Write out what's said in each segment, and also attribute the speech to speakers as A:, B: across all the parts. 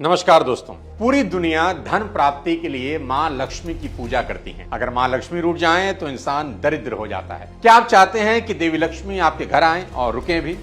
A: नमस्कार दोस्तों, पूरी दुनिया धन प्राप्ति के लिए मां लक्ष्मी की पूजा करती है। अगर मां लक्ष्मी रूठ जाएं तो इंसान दरिद्र हो जाता है। क्या आप चाहते हैं कि देवी लक्ष्मी आपके घर आएं और रुकें भी?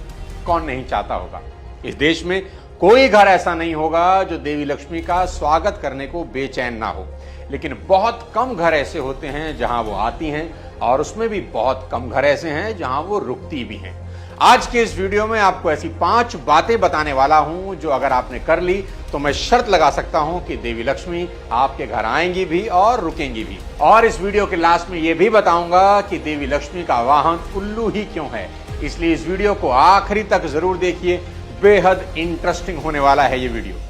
A: कौन नहीं चाहता होगा। इस देश में कोई घर ऐसा नहीं होगा जो देवी लक्ष्मी का स्वागत करने को बेचैन ना हो, लेकिन बहुत कम घर ऐसे होते हैं जहां वो आती हैं और उसमें भी बहुत कम घर ऐसे हैं जहां वो रुकती भी हैं। आज के इस वीडियो में आपको ऐसी 5 बातें बताने वाला हूं जो अगर आपने कर ली तो मैं शर्त लगा सकता हूं कि देवी लक्ष्मी आपके घर आएंगी भी और रुकेंगी भी। और इस वीडियो के लास्ट में यह भी बताऊंगा कि देवी लक्ष्मी का वाहन उल्लू ही क्यों है। इसलिए इस वीडियो को आखिरी तक जरूर देखिए, बेहद इंटरेस्टिंग होने वाला है ये वीडियो।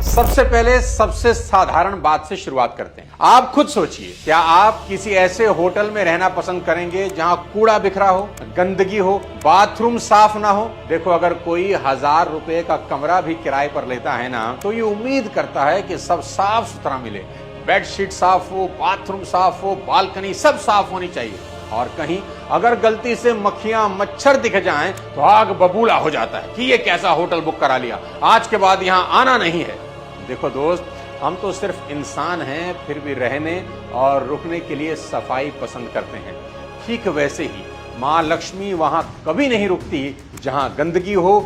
A: सबसे पहले सबसे साधारण बात से शुरुआत करते हैं। आप खुद सोचिए, क्या आप किसी ऐसे होटल में रहना पसंद करेंगे जहां कूड़ा बिखरा हो, गंदगी हो, बाथरूम साफ ना हो? देखो, अगर कोई 1000 रुपए का कमरा भी किराए पर लेता है ना, तो ये उम्मीद करता है कि सब साफ सुथरा मिले, बेडशीट साफ हो, बाथरूम साफ हो, बालकनी सब साफ होनी चाहिए। और कहीं अगर गलती से मक्खियां मच्छर दिख जाएं तो आग बबूला हो जाता है कि ये कैसा होटल बुक करा लिया, आज के बाद यहां आना नहीं है। देखो दोस्त, हम तो सिर्फ इंसान हैं, फिर भी रहने और रुकने के लिए सफाई पसंद करते हैं। ठीक वैसे ही मां लक्ष्मी वहां कभी नहीं रुकती जहां गंदगी हो,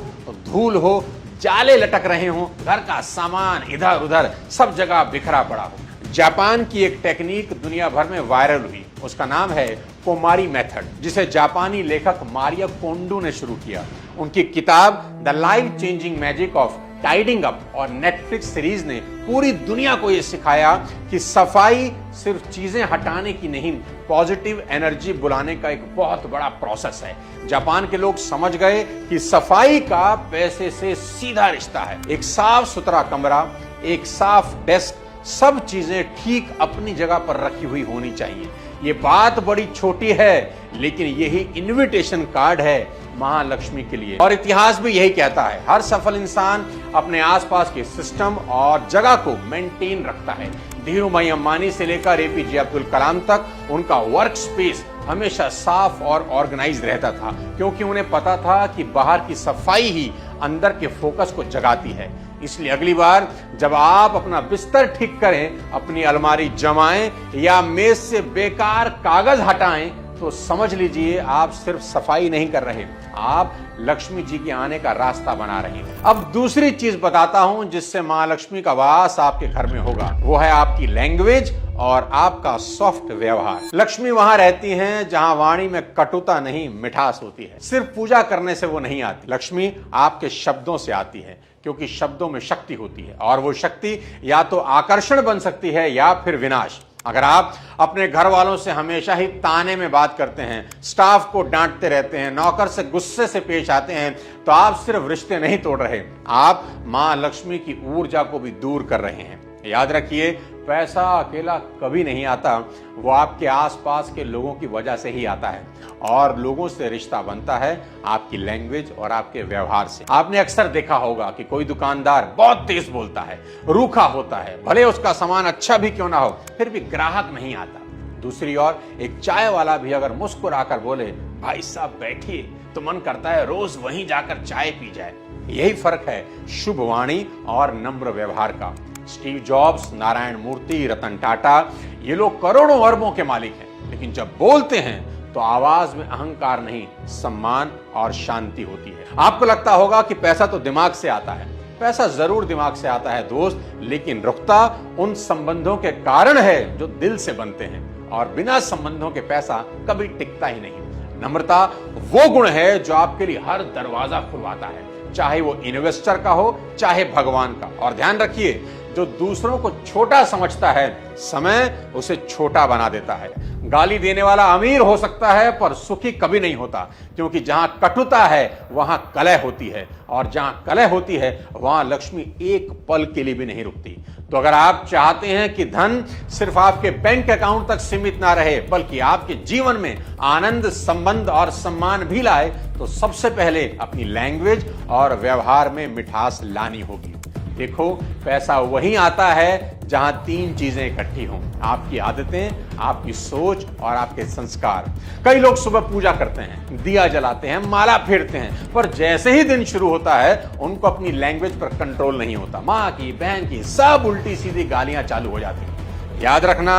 A: धूल हो, जाले लटक रहे हो, घर का सामान इधर उधर सब जगह बिखरा पड़ा हो। जापान की एक टेक्निक दुनिया भर में वायरल हुई, उसका नाम है कोमारी मेथड, जिसे जापानी लेखक मारिया कोंडू ने शुरू किया। उनकी किताब the life changing magic of tidying up और नेटफ्लिक्स सीरीज ने पूरी दुनिया को यह सिखाया कि सफाई सिर्फ चीजें हटाने की नहीं, पॉजिटिव एनर्जी बुलाने का एक बहुत बड़ा प्रोसेस है। जापान के लोग समझ गए कि सफाई का पैसे से सीधा रिश्ता है। एक साफ सुथरा कमरा, एक साफ डेस्क, सब चीजें ठीक अपनी जगह पर रखी हुई होनी चाहिए। ये बात बड़ी छोटी है, लेकिन यही इनविटेशन कार्ड है महालक्ष्मी के लिए। और इतिहास भी यही कहता है, हर सफल इंसान अपने आसपास के सिस्टम और जगह को मेंटेन रखता है। धीरूभाई अंबानी से लेकर एपीजे अब्दुल कलाम तक उनका वर्क स्पेस हमेशा साफ और ऑर्गेनाइज रहता था, क्योंकि उन्हें पता था कि बाहर की सफाई ही अंदर के फोकस को जगाती है। इसलिए अगली बार जब आप अपना बिस्तर ठीक करें, अपनी अलमारी जमाएं या मेज से बेकार कागज हटाएं, तो समझ लीजिए आप सिर्फ सफाई नहीं कर रहे, आप लक्ष्मी जी के आने का रास्ता बना रहे हैं। अब दूसरी चीज बताता हूं जिससे मां लक्ष्मी का वास आपके घर में होगा, वो है आपकी लैंग्वेज और आपका सॉफ्ट व्यवहार। लक्ष्मी वहां रहती हैं जहां वाणी में कटुता नहीं, मिठास होती है। सिर्फ पूजा करने से वो नहीं आती, लक्ष्मी आपके शब्दों से आती है, क्योंकि शब्दों में शक्ति होती है और वो शक्ति या तो आकर्षण बन सकती है या फिर विनाश। अगर आप अपने घर वालों से हमेशा ही ताने में बात करते हैं, स्टाफ को डांटते रहते हैं, नौकर से गुस्से से पेश आते हैं, तो आप सिर्फ रिश्ते नहीं तोड़ रहे, आप मां लक्ष्मी की ऊर्जा को भी दूर कर रहे हैं। याद रखिए, पैसा अकेला कभी नहीं आता, वो आपके आसपास के लोगों की वजह से ही आता है। और लोगों से रिश्ता बनता है आपकी लैंग्वेज और आपके व्यवहार से। आपने अक्सर देखा होगा कि कोई दुकानदार बहुत तेज बोलता है, रूखा होता है, भले उसका सामान अच्छा भी क्यों ना हो, फिर भी ग्राहक नहीं आता। दूसरी ओर एक चाय वाला भी अगर मुस्कुराकर बोले, भाई साहब बैठिए, तो मन करता है रोज वहीं जाकर चाय पी जाए। यही फर्क है शुभ वाणी और नम्र व्यवहार का। स्टीव जॉब्स, नारायण मूर्ति, रतन टाटा, ये लोग करोड़ों अरबों के मालिक हैं, लेकिन जब बोलते हैं तो आवाज में अहंकार नहीं, सम्मान और शांति होती है। आपको लगता होगा कि पैसा तो दिमाग से आता है। पैसा जरूर दिमाग से आता है दोस्त, लेकिन रुकता उन संबंधों के कारण है जो दिल से बनते हैं, और बिना संबंधों के पैसा कभी टिकता ही नहीं। नम्रता वो गुण है जो आपके लिए हर दरवाजा खुलवाता है, चाहे वो इन्वेस्टर का हो, चाहे भगवान का। और ध्यान रखिए, जो दूसरों को छोटा समझता है, समय उसे छोटा बना देता है। गाली देने वाला अमीर हो सकता है पर सुखी कभी नहीं होता, क्योंकि जहां कटुता है वहां कलह होती है, और जहां कलह होती है वहां लक्ष्मी एक पल के लिए भी नहीं रुकती। तो अगर आप चाहते हैं कि धन सिर्फ आपके बैंक अकाउंट तक सीमित ना रहे, बल्कि आपके जीवन में आनंद, संबंध और सम्मान भी लाए, तो सबसे पहले अपनी लैंग्वेज और व्यवहार में मिठास लानी होगी। देखो, पैसा वहीं आता है जहां तीन चीजें इकट्ठी हों, आपकी आदतें, आपकी सोच और आपके संस्कार। कई लोग सुबह पूजा करते हैं, दिया जलाते हैं, माला फेरते हैं, पर जैसे ही दिन शुरू होता है उनको अपनी लैंग्वेज पर कंट्रोल नहीं होता। माँ की, बहन की, सब उल्टी सीधी गालियां चालू हो जाती हैं। याद रखना,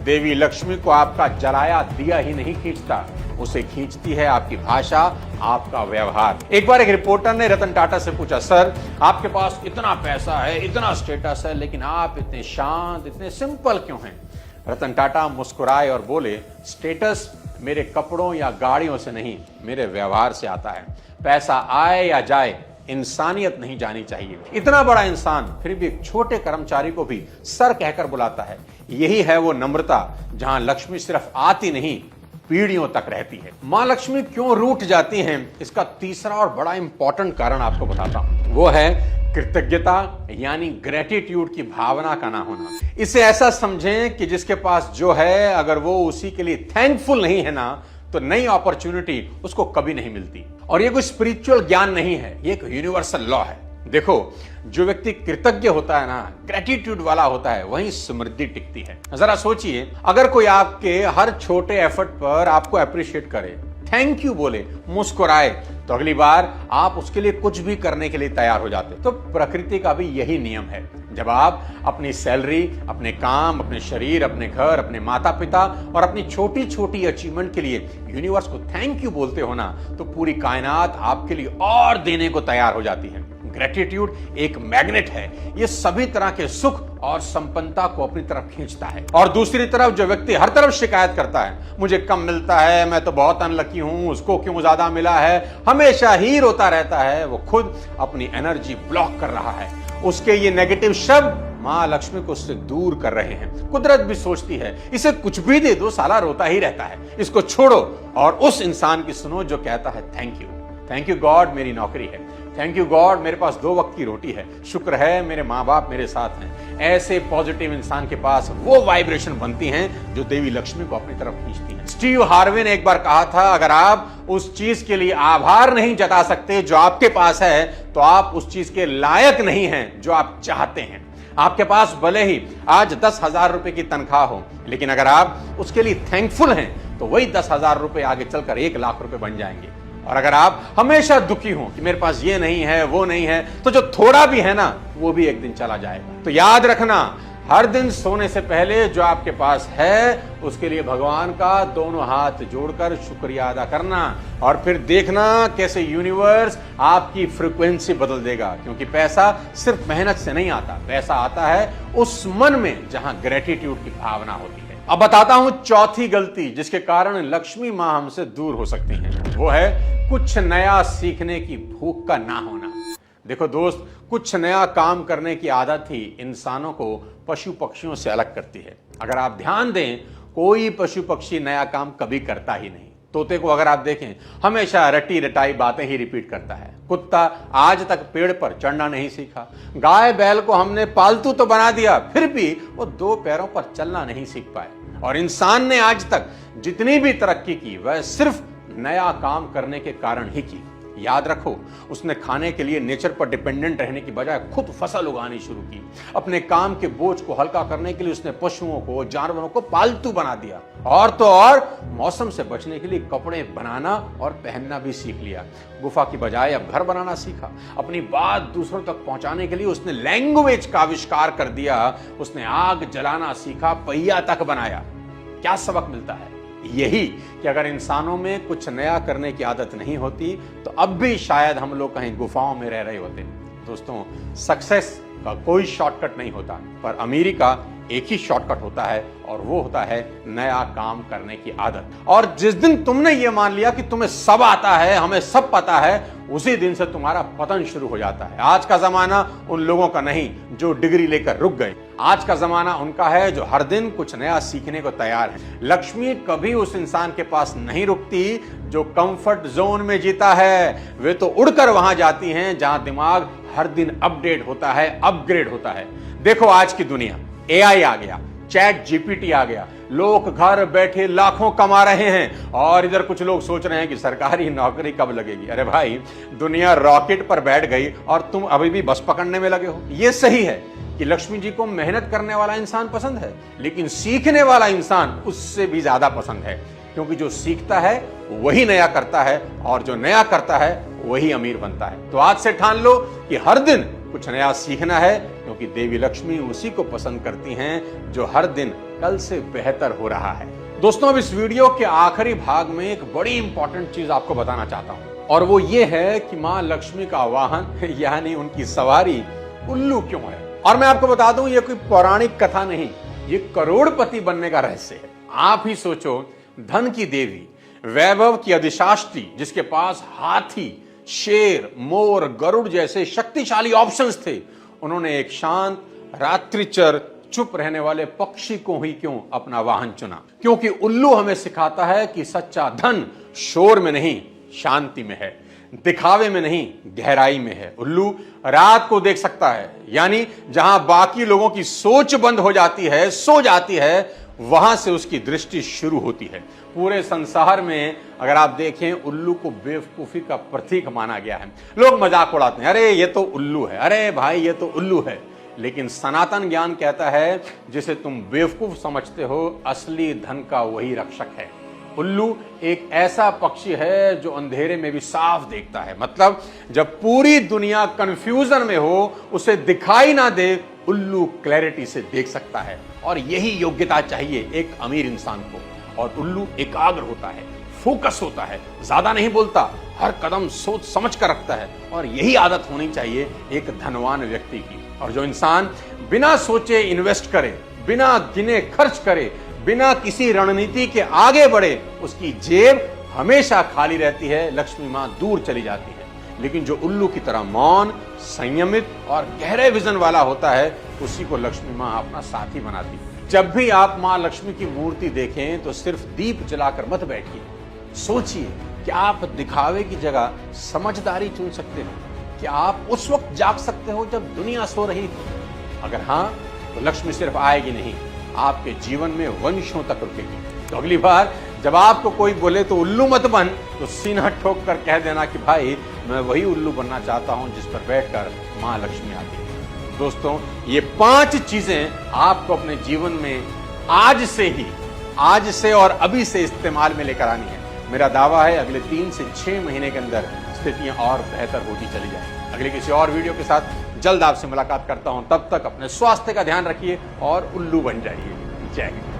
A: देवी लक्ष्मी को आपका जलाया दिया ही नहीं खींचता, उसे खींचती है आपकी भाषा, आपका व्यवहार। एक बार एक रिपोर्टर ने रतन टाटा से पूछा, सर आपके पास इतना पैसा है, इतना स्टेटस है, लेकिन आप इतने शांत, इतने सिंपल क्यों हैं? रतन टाटा मुस्कुराए और बोले, स्टेटस मेरे कपड़ों या गाड़ियों से नहीं, मेरे व्यवहार से आता है। पैसा आए या जाए, इंसानियत नहीं जानी चाहिए। इतना बड़ा इंसान फिर भी एक छोटे कर्मचारी को भी सर कहकर बुलाता है। यही है वो नम्रता जहां लक्ष्मी सिर्फ आती नहीं, पीढ़ियों तक रहती है। मां लक्ष्मी क्यों रूठ जाती हैं, इसका तीसरा और बड़ा इंपॉर्टेंट कारण आपको बताता हूं। वो है कृतज्ञता, यानी ग्रेटिट्यूड की भावना का ना होना। इसे ऐसा समझें कि जिसके पास जो है, अगर वो उसी के लिए थैंकफुल नहीं है ना, तो नई अपॉर्चुनिटी उसको कभी नहीं मिलती। और ये कोई स्पिरिचुअल ज्ञान नहीं है, ये एक यूनिवर्सल लॉ है। देखो, जो व्यक्ति कृतज्ञ होता है ना, ग्रेटिट्यूड वाला होता है, वहीं समृद्धि टिकती है। जरा सोचिए, अगर कोई आपके हर छोटे एफर्ट पर आपको अप्रिशिएट करे, थैंक यू बोले, मुस्कुराए, तो अगली बार आप उसके लिए कुछ भी करने के लिए तैयार हो जाते। तो प्रकृति का भी यही नियम है। जब आप अपनी सैलरी, अपने काम, अपने शरीर, अपने घर, अपने माता पिता और अपनी छोटी छोटी अचीवमेंट के लिए यूनिवर्स को थैंक यू बोलते हो ना, तो पूरी कायनात आपके लिए और देने को तैयार हो जाती है। ग्रेटिट्यूड एक मैग्नेट है, ये सभी तरह के सुख और संपन्नता को अपनी तरफ खींचता है। और दूसरी तरफ जो व्यक्ति हर तरफ शिकायत करता है, मुझे कम मिलता है, मैं तो बहुत अनलकी हूं, उसको क्यों ज्यादा मिला है, हमेशा ही रोता रहता है, वो खुद अपनी एनर्जी ब्लॉक कर रहा है। उसके ये नेगेटिव शब्द मां लक्ष्मी को उससे दूर कर रहे हैं। कुदरत भी सोचती है, इसे कुछ भी दे दो, साला रोता ही रहता है, इसको छोड़ो और उस इंसान की सुनो जो कहता है thank you. Thank you God मेरी नौकरी है, थैंक यू गॉड मेरे पास 2 वक्त की रोटी है, शुक्र है मेरे माँ बाप मेरे साथ हैं। ऐसे पॉजिटिव इंसान के पास वो वाइब्रेशन बनती हैं जो देवी लक्ष्मी को अपनी तरफ खींचती हैं। स्टीव हार्वे ने एक बार कहा था, अगर आप उस चीज के लिए आभार नहीं जता सकते जो आपके पास है, तो आप उस चीज के लायक नहीं हैं जो आप चाहते हैं। आपके पास भले ही आज 10,000 रुपए की तनख्वाह हो, लेकिन अगर आप उसके लिए थैंकफुल हैं, तो वही 10,000 रुपए आगे चलकर 1 लाख रुपए बन जाएंगे। और अगर आप हमेशा दुखी हो कि मेरे पास ये नहीं है, वो नहीं है, तो जो थोड़ा भी है ना, वो भी एक दिन चला जाएगा। तो याद रखना, हर दिन सोने से पहले जो आपके पास है, उसके लिए भगवान का दोनों हाथ जोड़कर शुक्रिया अदा करना, और फिर देखना कैसे यूनिवर्स आपकी फ्रीक्वेंसी बदल देगा। क्योंकि पैसा सिर्फ मेहनत से नहीं आता, पैसा आता है उस मन में जहां ग्रेटिट्यूड की भावना होती है। अब बताता हूं चौथी गलती जिसके कारण लक्ष्मी मां हमसे दूर हो सकती हैं। वो है कुछ नया सीखने की भूख का ना होना। देखो दोस्त, कुछ नया काम करने की आदत ही इंसानों को पशु पक्षियों से अलग करती है। अगर आप ध्यान दें, कोई पशु पक्षी नया काम कभी करता ही नहीं। तोते को अगर आप देखें, हमेशा रटी रटाई बातें ही रिपीट करता है। कुत्ता आज तक पेड़ पर चढ़ना नहीं सीखा। गाय बैल को हमने पालतू तो बना दिया, फिर भी वो 2 पैरों पर चलना नहीं सीख पाए। और इंसान ने आज तक जितनी भी तरक्की की, वह सिर्फ नया काम करने के कारण ही की। याद रखो, उसने खाने के लिए नेचर पर डिपेंडेंट रहने की बजाय खुद फसल उगानी शुरू की। अपने काम के बोझ को हल्का करने के लिए उसने पशुओं को, जानवरों को पालतू बना दिया। और तो और मौसम से बचने के लिए कपड़े बनाना और पहनना भी सीख लिया। गुफा की बजाय अब घर बनाना सीखा। अपनी बात दूसरों तक पहुंचाने के लिए उसने लैंग्वेज का आविष्कार कर दिया। उसने आग जलाना सीखा, पहिया तक बनाया। क्या सबक मिलता है? यही कि अगर इंसानों में कुछ नया करने की आदत नहीं होती, तो अब भी शायद हम लोग कहीं गुफाओं में रह रहे होते। दोस्तों, सक्सेस का कोई शॉर्टकट नहीं होता, पर अमीरी का एक ही शॉर्टकट होता है, और वो होता है नया काम करने की आदत। और जिस दिन तुमने ये मान लिया कि तुम्हें सब आता है, हमें सब पता है, उसी दिन से तुम्हारा पतन शुरू हो जाता है। आज का जमाना उन लोगों का नहीं जो डिग्री लेकर रुक गए। आज का जमाना उनका है जो हर दिन कुछ नया सीखने को तैयार है। लक्ष्मी कभी उस इंसान के पास नहीं रुकती जो कंफर्ट जोन में जीता है। वे तो उड़कर वहां जाती हैं जहां दिमाग हर दिन अपडेट होता है, अपग्रेड होता है। देखो आज की दुनिया, एआई आ गया, चैट जीपीटी आ गया, लोग घर बैठे लाखों कमा रहे हैं और इधर कुछ लोग सोच रहे हैं कि सरकारी नौकरी कब लगेगी। अरे भाई, दुनिया रॉकेट पर बैठ गई और तुम अभी भी बस पकड़ने में लगे हो। यह सही है कि लक्ष्मी जी को मेहनत करने वाला इंसान पसंद है, लेकिन सीखने वाला इंसान उससे भी ज्यादा पसंद है, क्योंकि जो सीखता है वही नया करता है और जो नया करता है वही अमीर बनता है। तो आज से ठान लो कि हर दिन कुछ नया सीखना है, क्योंकि देवी लक्ष्मी उसी को पसंद करती हैं जो हर दिन कल से बेहतर हो रहा है। दोस्तों, अब इस वीडियो के आखिरी भाग में एक बड़ी इंपॉर्टेंट चीज आपको बताना चाहता हूं, और वो ये है कि मां लक्ष्मी का वाहन यानी उनकी सवारी उल्लू क्यों है। और मैं आपको बता दूं, ये कोई पौराणिक कथा नहीं, ये करोड़पति बनने का रहस्य है। आप ही सोचो, धन की देवी, वैभव की अधिशास्त्री, जिसके पास हाथी, शेर, मोर, गरुड़ जैसे शक्तिशाली ऑप्शंस थे, उन्होंने एक शांत, रात्रिचर, चुप रहने वाले पक्षी को ही क्यों अपना वाहन चुना? क्योंकि उल्लू हमें सिखाता है कि सच्चा धन शोर में नहीं, शांति में है, दिखावे में नहीं, गहराई में है। उल्लू रात को देख सकता है, यानी जहां बाकी लोगों की सोच बंद हो जाती है, सो जाती है, वहां से उसकी दृष्टि शुरू होती है। पूरे संसार में अगर आप देखें, उल्लू को बेवकूफी का प्रतीक माना गया है। लोग मजाक उड़ाते हैं, अरे ये तो उल्लू है, अरे भाई ये तो उल्लू है। लेकिन सनातन ज्ञान कहता है, जिसे तुम बेवकूफ समझते हो, असली धन का वही रक्षक है। उल्लू एक ऐसा पक्षी है जो अंधेरे में भी साफ देखता है। मतलब जब पूरी दुनिया कंफ्यूजन में हो, उसे दिखाई ना दे, उल्लू क्लैरिटी से देख सकता है। और यही योग्यता चाहिए एक अमीर इंसान को। और उल्लू एकाग्र होता है, फोकस होता है, ज्यादा नहीं बोलता, हर कदम सोच समझ कर रखता है। और यही आदत होनी चाहिए एक धनवान व्यक्ति की। और जो इंसान बिना सोचे इन्वेस्ट करे, बिना गिने खर्च करे, बिना किसी रणनीति के आगे बढ़े, उसकी जेब हमेशा खाली रहती है, लक्ष्मी मां दूर चली जाती है। लेकिन जो उल्लू की तरह मौन, संयमित और गहरे विजन वाला होता है, उसी को लक्ष्मी मां अपना साथी बनाती है। जब भी आप मां लक्ष्मी की मूर्ति देखें तो सिर्फ दीप जलाकर मत बैठिए, सोचिए कि आप दिखावे की जगह समझदारी चुन सकते हो। क्या आप उस वक्त जाग सकते हो जब दुनिया सो रही थी? अगर हां, तो लक्ष्मी सिर्फ आएगी नहीं, आपके जीवन में वंशों तक रुकेगी। तो अगली बार जब आपको कोई बोले तो उल्लू मत बन, तो सीना ठोक कर कह देना कि भाई मैं वही उल्लू बनना चाहता हूं जिस पर बैठकर मां लक्ष्मी आती है। दोस्तों, ये 5 चीजें आपको अपने जीवन में आज से और अभी से इस्तेमाल में लेकर आनी है। मेरा दावा है अगले 3 से 6 महीने के अंदर स्थितियां और बेहतर होती चली जाएंगी। अगले किसी और वीडियो के साथ जल्द आपसे मुलाकात करता हूं। तब तक अपने स्वास्थ्य का ध्यान रखिए और उल्लू बन जाइए। जय हिंद।